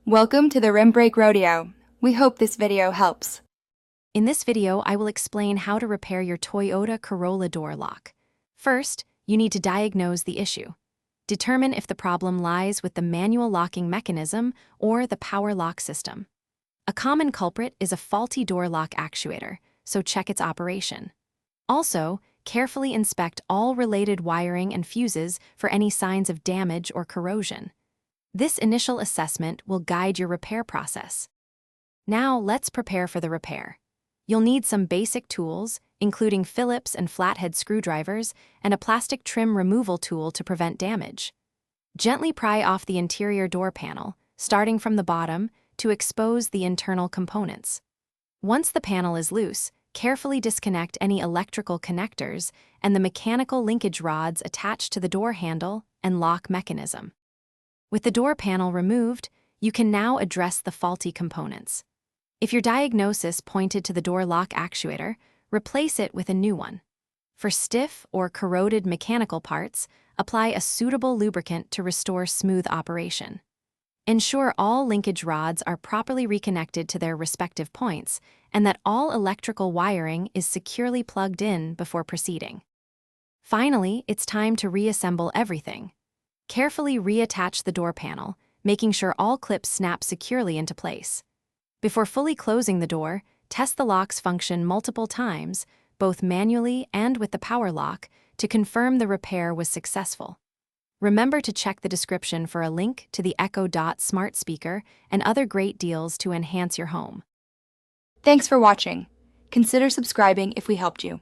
Welcome to the Rim Break Rodeo. We hope this video helps. In this video, I will explain how to repair your Toyota Corolla door lock. First, you need to diagnose the issue. Determine if the problem lies with the manual locking mechanism or the power lock system. A common culprit is a faulty door lock actuator, so check its operation. Also, carefully inspect all related wiring and fuses for any signs of damage or corrosion. This initial assessment will guide your repair process. Now, let's prepare for the repair. You'll need some basic tools, including Phillips and flathead screwdrivers, and a plastic trim removal tool to prevent damage. Gently pry off the interior door panel, starting from the bottom, to expose the internal components. Once the panel is loose, carefully disconnect any electrical connectors and the mechanical linkage rods attached to the door handle and lock mechanism. With the door panel removed, you can now address the faulty components. If your diagnosis pointed to the door lock actuator, replace it with a new one. For stiff or corroded mechanical parts, apply a suitable lubricant to restore smooth operation. Ensure all linkage rods are properly reconnected to their respective points and that all electrical wiring is securely plugged in before proceeding. Finally, it's time to reassemble everything. Carefully reattach the door panel, making sure all clips snap securely into place. Before fully closing the door, test the lock's function multiple times, both manually and with the power lock, to confirm the repair was successful. Remember to check the description for a link to the Echo Dot smart speaker and other great deals to enhance your home. Thanks for watching. Consider subscribing if we helped you.